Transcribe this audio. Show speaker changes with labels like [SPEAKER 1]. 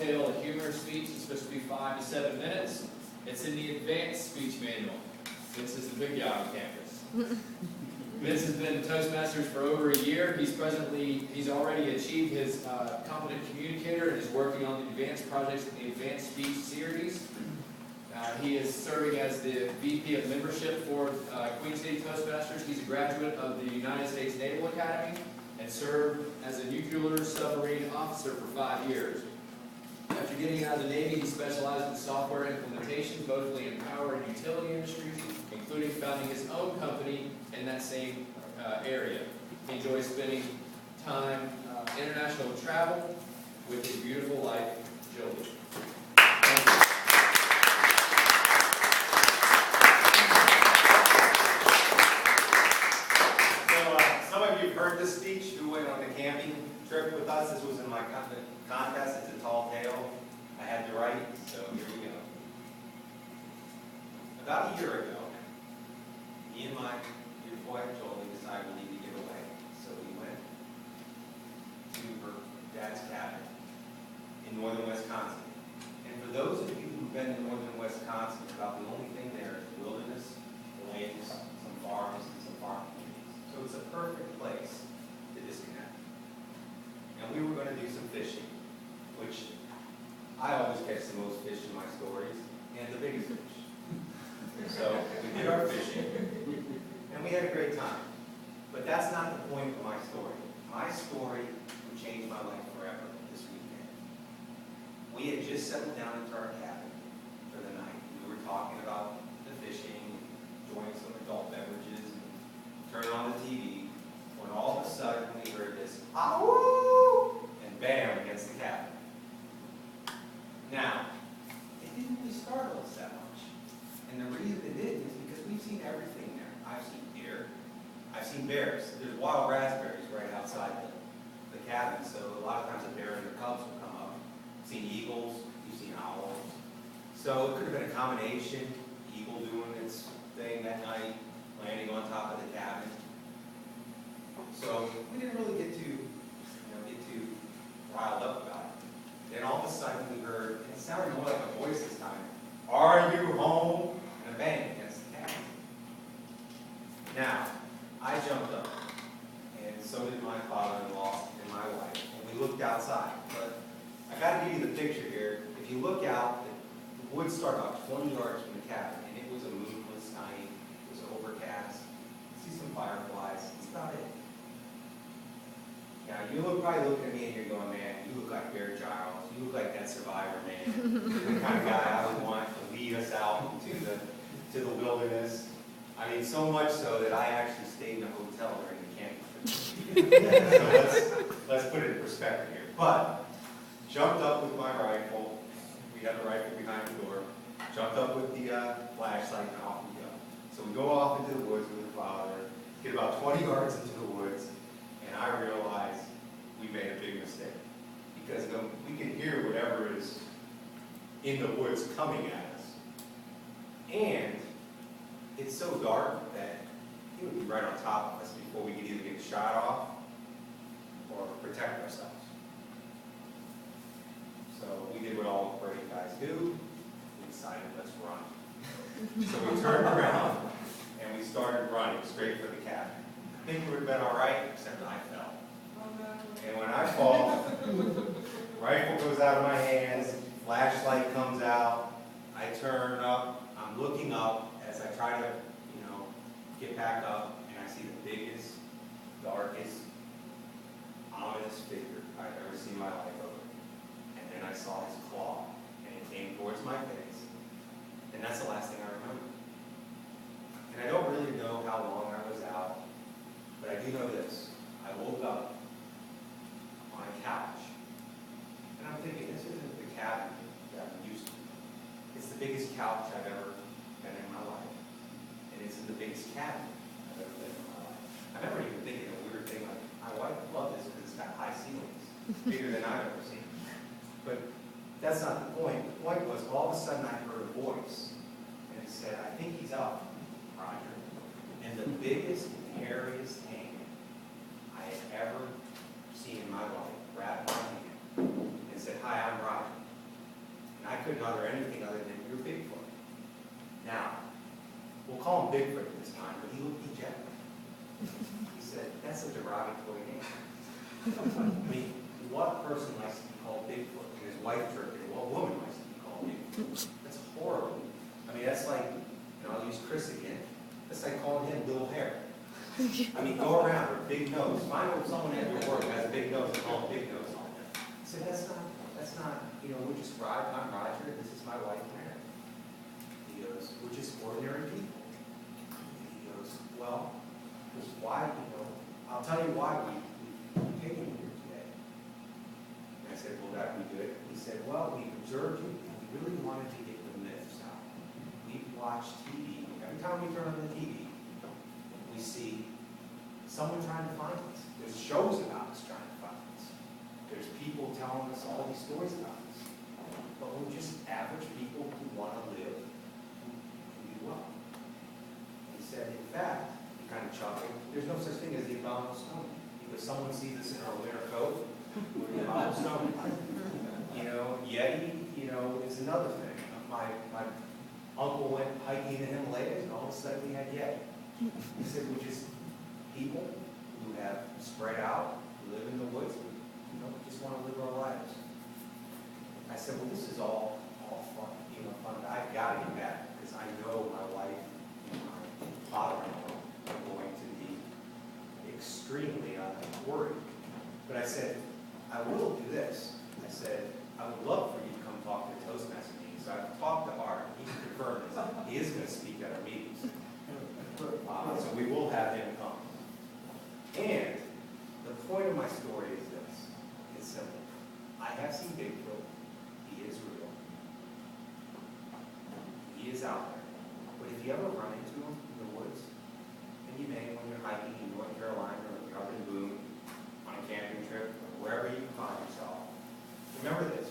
[SPEAKER 1] tale, a humorous speech. It's supposed to be 5 to 7 minutes. It's in the advanced speech manual. Vince is the big guy on campus. Vince has been Toastmasters for over a year. He's already achieved his competent communicator and is working on the advanced projects in the advanced speech series. He is serving as the VP of membership for Queen City Toastmasters. He's a graduate of the United States Naval Academy and served as a nuclear submarine officer for 5 years. After getting out of the Navy, he specialized in software implementation, mostly in power and utility industries, including founding his own company in that same area. He enjoys spending time international travel with his beautiful wife, Jolie. Thank you.
[SPEAKER 2] Heard this speech, who went on the camping trip with us. This was in my contest. It's a tall tale I had to write, so here we go. About a year ago, me and my beautiful wife Jolie decided we need to get away. So we went to her dad's cabin in northern Wisconsin. And for those of you who've been in northern Wisconsin, about the only thing there is the wilderness, the lakes, some farms, and some farm communities. So it's a perfect place to disconnect. And we were going to do some fishing, which I always catch the most fish in my stories, and the biggest fish. So we did our fishing, and we had a great time. But that's not the point of my story. My story would change my life forever this weekend. We had just settled down into our cabin for the night. We were talking about the fishing, enjoying some adult beverages, turn on the TV, when all of a sudden we heard this, "Ow!" and bam, against the cabin. Now, it didn't really startle us that much. And the reason it didn't is because we've seen everything there. I've seen deer, I've seen bears. There's wild raspberries right outside the cabin, so a lot of times the bear and the cubs will come up. You've seen eagles, you've seen owls. So it could have been a combination, eagle doing its thing that night, landing on top of the cabin. So we didn't really get too riled up about it. Then all of a sudden we heard, and it sounded more like a voice this time, "Are you home?" and a bang against the cabin. Now, I jumped up, and so did my father-in-law and my wife, and we looked outside. But I got to give you the picture here. If you look out, the woods start about 20 yards from the cabin, and it was a moonless night. It was overcast. See some fireflies. That's about it. Now, you're probably looking at me and you're going, "Man, you look like Bear Giles. You look like that Survivor man. You're the kind of guy I would want to lead us out into the wilderness." I mean, so much so that I actually stayed in a hotel during the camping trip. So let's put it in perspective here. But jumped up with my rifle. We had a rifle behind the door. Jumped up with the flashlight, and off we go. So we go off into the woods with the father, get about 20 yards into the woods, and I realize we made a big mistake. Because we can hear whatever is in the woods coming at us. And it's so dark that he would be right on top of us before we could either get a shot off or protect ourselves. So we did what all brave guys do. We decided, let's run. So we turned around and we started running straight for the cabin. I think we would have been all right, except I fell. And when I fall, rifle goes out of my hands, flashlight comes out, I turn up, I'm looking up as I try to, get back up, and I see the biggest, darkest, ominous figure I've ever seen in my life over. And then I saw his claw, and it came towards my face. And that's the last thing I remember. And I don't really know how long I was out, but I do know this. I woke up on a couch, and I'm thinking, this isn't the cabin that I'm used to. It's the biggest couch I've ever been in my life. And it's in the biggest cabin I've ever been in my life. I remember even thinking a weird thing like, my wife would love this because it's got high ceilings, bigger than I've ever seen. But that's not the point. The point was, all of a sudden I heard a voice, and it said, "I think he's up, Roger." And the biggest, hairiest hand I had ever seen in my life grabbed my hand and said, "Hi, I'm Roger." couldn't utter anything other than you're Bigfoot. Now, we'll call him Bigfoot this time, but he looked dejected. He said, that's a derogatory name. I mean, what person likes to be called Bigfoot? And his wife chirped in, what woman likes to be called Bigfoot? That's horrible. I mean, that's like, I'll use Chris again. That's like calling him Little Hair. I mean, go around with big nose. Find someone at your work that has a big nose and call him Big Nose all the time. I said, that's not, we're just I'm Roger, this is my wife, Mary. He goes, we're just ordinary people. He goes, well, why, I'll tell you why we've taken you here today. And I said, well, that'd be good. He said, well, we observed you, and we really wanted to get the myths out. We watch TV. Every time we turn on the TV, we see someone trying to find us. There's shows about us trying to find us. There's people telling us all these stories about us. But we're just average people who want to live and do well. He said, in fact, he kind of chuckled, there's no such thing as the abominable stone. Because someone sees us in our winter coat, we're the abominable stone. Yeti, is another thing. My uncle went hiking in the Himalayas, and all of a sudden we had Yeti. He said, we're just people who have spread out, who live in the woods, who just want to live our lives. I said, well, this is all fun, fun. I've got to get back, because I know my wife and my father-in-law are going to be extremely worried. But I said, I will do this. I said, I would love for you to come talk to the Toastmaster meeting. So I've talked to Art. He's confirmed this. He is going to speak at our meetings. So we will have him come. And the point of my story is this. It's simple. I have seen Bigfoot. He is real. He is out there. But if you ever run into him in the woods, and you may when you're hiking in North Carolina or if you're up in Boone on a camping trip or wherever you find yourself, remember this.